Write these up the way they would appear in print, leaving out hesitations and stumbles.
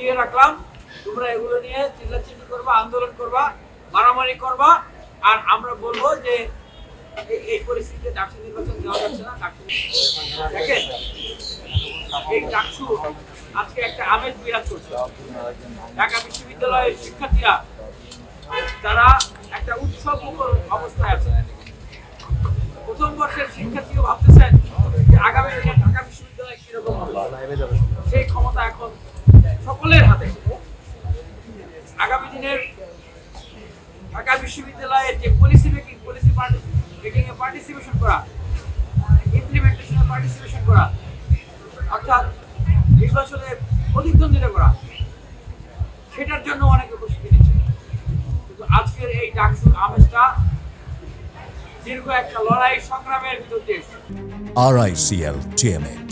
দিয়ে রাখলাম, তোমরা এগুলো নিয়ে চিল্লাচিল্লি করবা, আন্দোলন করবা, মারামারি করবা, আর আমরা বলবো যে এই পরিস্থিতিতে ডাকসু নির্বাচন দেওয়া যাচ্ছে না। দেখেন, এই ডাকসু আজকে একটা আমেজ বিরাজ করছে। ঢাকা বিশ্ববিদ্যালয়ের শিক্ষার্থীরা তারা একটা উৎসব মুখর অবস্থায় আছে। প্রথম বর্ষের শিক্ষার্থীও ভাবতেছেন যে আগামী দিনে ঢাকা বিশ্ববিদ্যালয় কিরকম হবে, সেই ক্ষমতা এখন সকলের হাতে। আগামী দিনের ঢাকা বিশ্ববিদ্যালয়ের যে পলিসি মেকিং এ পার্টিসিপেশন করা, ইমপ্লিমেন্টেশনে পার্টিসিপেশন করা, অর্থাৎ নির্বাচনে প্রতিদ্বন্দ্বিতা করা, সেটার জন্য অনেকে প্রস্তুতি নিচ্ছে। কিন্তু আজকের এই ডাকসুর আমেজটা দীর্ঘ একটা লড়াই সংগ্রামের ভিতর দিয়ে RICL TMX,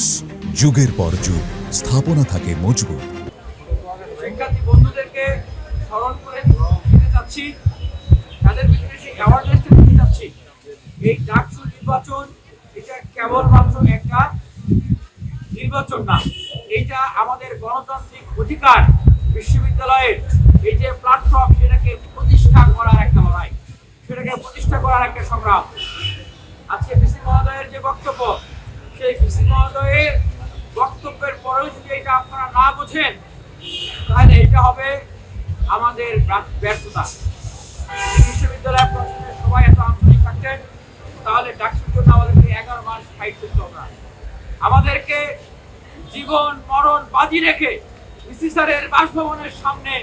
যুগের পর যুগ স্থাপনা থাকে মজবুত। শিক্ষার্থী বন্ধুদেরকে স্মরণ করে দিতে চাচ্ছি, তাদের ভিতরে সেই অ্যাওয়ারনেসটা দিতে চাচ্ছি। এই ডাকসু নির্বাচন এটা কেবলমাত্র একটা নির্বাচন না, এটা আমাদের গণতান্ত্রিক অধিকার। বিশ্ববিদ্যালয়ের এই যে প্ল্যাটফর্ম, সেটাকে প্রতিষ্ঠা করার একটা লড়াই, সেটাকে প্রতিষ্ঠা করার একটা সংগ্রাম। আজকে ভিসি মহোদয়ের যে বক্তব্য, সেই ভিসি মহোদয়ের বক্তব্যের পরেও যদি এটা আপনারা না বোঝেন, তাহলে এটা হবে আমাদের ব্যর্থতা। বিশ্ববিদ্যালয়ের প্রশাসনের সবাই এত আন্তরিক থাকতেন, তাহলে ডাকসুর জন্য আমাদেরকে 11 মাস ফাইট করতে হবে না। আমাদেরকে জীবন মরণ বাজি রেখে ভিসি স্যারের বাসভবনের সামনে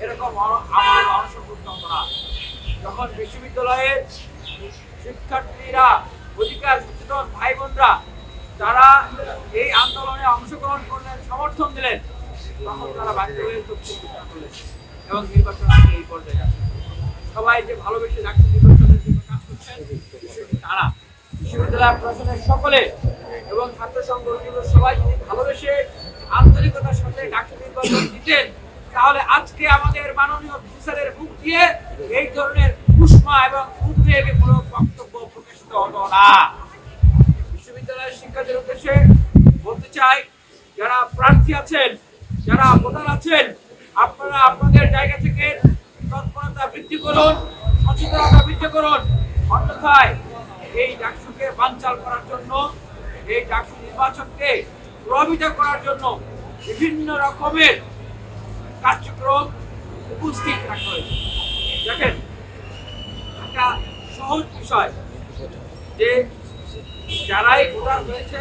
এরকম আমার অনশন করতে হবে না। যখন বিশ্ববিদ্যালয়ের শিক্ষার্থীরা, অধিকার সচেতন ভাই বোনরা যারা এই আন্দোলনে অংশগ্রহণ করলেন, সমর্থন দিলেন, তখন তারা বাধ্য হয়ে করলেন এবং নির্বাচন এই পর্যায়ে আসে। সবাই যে ভালোবেসে ডাকসু নির্বাচনের জন্য কাজ করছেন, তারা বিশ্ববিদ্যালয় প্রশাসনের সকলে এবং ছাত্র সংগঠনগুলো সবাই যদি ভালোবেসে আন্তরিকতার সাথে ডাকসু নির্বাচন দিতেন, তাহলে আজকে আমাদের মাননীয় অফিসারের মুখ দিয়ে এই ধরনের উষ্মা এবং উদ্বেগমূলক বক্তব্য প্রকাশিত হতো না। বিশ্ববিদ্যালয়ের শিক্ষার্থীদের উদ্দেশ্যে বলতে চাই, যারা প্রার্থী আছেন, যারা ভোটার আছেন, আপনারা আপনাদের জায়গা থেকে তৎপরতা বৃদ্ধি করুন, সচেতনতা বৃদ্ধি করুন। অন্যথায় এই ডাকসুকে বানচাল করার জন্য, এই ডাকসু নির্বাচনকে প্রভাবিত করার জন্য বিভিন্ন রকমের কার্যক্রম উপস্থিত রাখা হয়েছে। দেখেন, একটা সহজ বিষয় যে যারাই ভোটার হয়েছে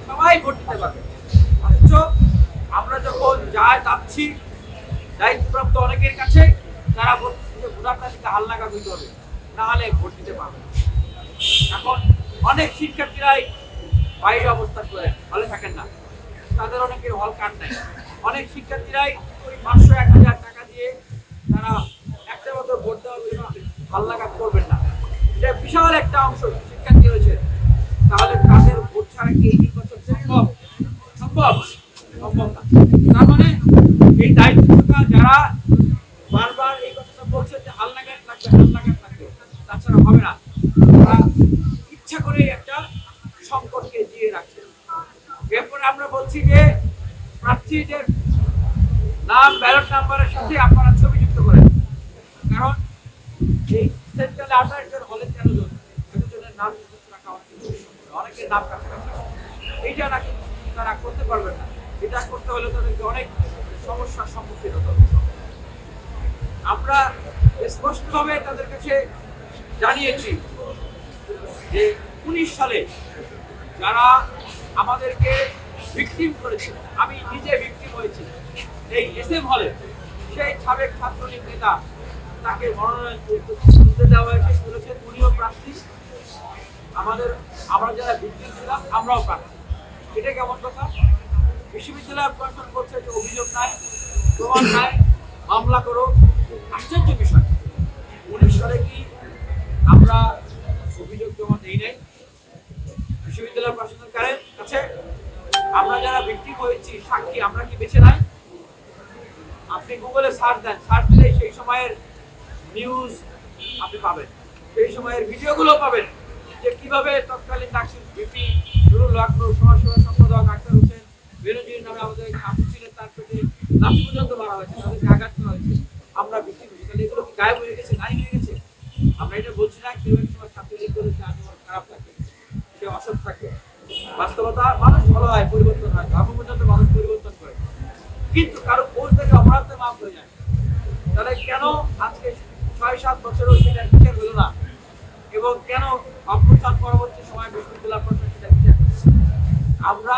সবাই ভোট দিতে পারবে, অথচ আমরা যখন যাচ্ছি দায়িত্বপ্রাপ্ত অনেকের কাছে, তারা বলছে যে ভোটার তালিকা হালনাগাদ হইতে হবে, না হলে ভোট দিতে পারবে। এখন অনেক শিক্ষার্থীরাই বাইরে অবস্থান করে হলে থাকেন না, তাদের অনেকের হল কার্ড নাই। অনেক শিক্ষার্থীরাই 500-1000 টাকা দিয়ে তারা একটা মতো ভোট দেওয়ার জন্য হালনাগাদ করবেন না। এটা বিশাল একটা অংশ শিক্ষার্থী রয়েছে, তাহলে তাদের ভোট ছাড়া কি এই নির্বাচন সম্ভব? সম্ভব না। তার মানে এই দায়িত্বটা যারা বারবার এই কথাটা বলছে যে হালনাগাদ লাগবে, তাছাড়া হবে না, তারা ইচ্ছা করেই একটা সংকটকে জিয়ে রাখছে। এরপরে আমরা বলছি যে প্রার্থীদের নাম ব্যালট নাম্বারের সাথে আপনারা ছবি যুক্ত করেন, কারণ এই সেন্ট্রালে 28 জন, হলে 13 জন, একজনের নাম রাখা অনেকের নাম কাছাকাছি। এইটা নাকি তারা করতে পারবেন না। এটা করতে হলে তাদেরকে অনেক সমস্যার সম্মুখীন হতে হবে। আমরা স্পষ্টভাবে তাদের কাছে জানিয়েছি যে 19 সালে যারা আমাদেরকে ভিকটিম করেছে, আমি নিজে ভিকটিম হয়েছি এই SM হলে, সেই সাবেক ছাত্রলীগ নেতা, তাকে মনোনয়ন দিতে দেওয়া হয়েছে, বলেছেন উনিও প্রার্থী, আমরা যারা ভিকটিম ছিলাম আমরাও প্রার্থী। এটা কেমন কথা? বিশ্ববিদ্যালয় প্রশাসন করছে যে অভিযোগ নাই, প্রমাণ নাই, মামলা করো। আশ্চর্য বিষয়, 19 সালে কি আমরা অভিযোগ জমা দেই নাই বিশ্ববিদ্যালয় প্রশাসনের কাছে? আমরা যারা ভিকটিম হয়েছি সাক্ষী, আমরা কি বেঁচে নাই? আপনি গুগলে সার্চ দেন, সার্চ দিলে সেই সময়ের নিউজ আপনি পাবেন, সেই সময়ের ভিডিওগুলো পাবেন যে কিভাবে তৎকালীন ডাকসুর ভিপি নুরুল হক, সমাজসেবা সম্পাদক আক্তার হোসেন বেনজির নামে আমাদের আপু ছিলেন, তার পেটে বাস্তবতা মানুষ ভালো হয়, পরিবর্তন হয়, ধর্ম পর্যন্ত মানুষ পরিবর্তন করে, কিন্তু কারো কোচ থেকে অপরাধে মাফ হয়ে যায়। তাহলে কেন আজকে ৬-৭ বছরও সেটার বিচার হলো না, এবং কেন অভ্যুত্থান পরবর্তী সময় বিশ্ববিদ্যালয় প্রশাসন সেটা বিচার করছে? আমরা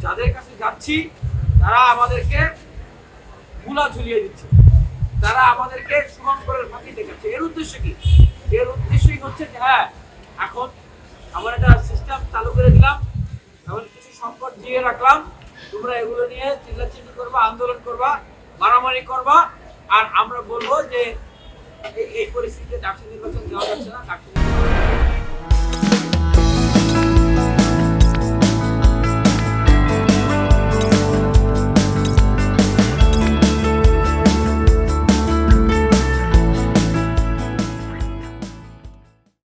যাদের কাছে যাচ্ছি তারা আমাদেরকে মূলা ঝুলিয়ে দিচ্ছে, তারা আমাদেরকে শুভঙ্করের ফাঁকি দেখাচ্ছে। এর উদ্দেশ্য কি? এর উদ্দেশ্যই হচ্ছে যে হ্যাঁ, এখন আমরা একটা সিস্টেম চালু করে দিলাম, এখন কিছু সংকট দিয়ে রাখলাম, তোমরা এগুলো নিয়ে চিল্লাচিল্লি করবা, আন্দোলন করবা, মারামারি করবা, আর আমরা বলবো যে এই পরিস্থিতিতে ডাকসু নির্বাচন দেওয়া যাচ্ছে না, ডাকসু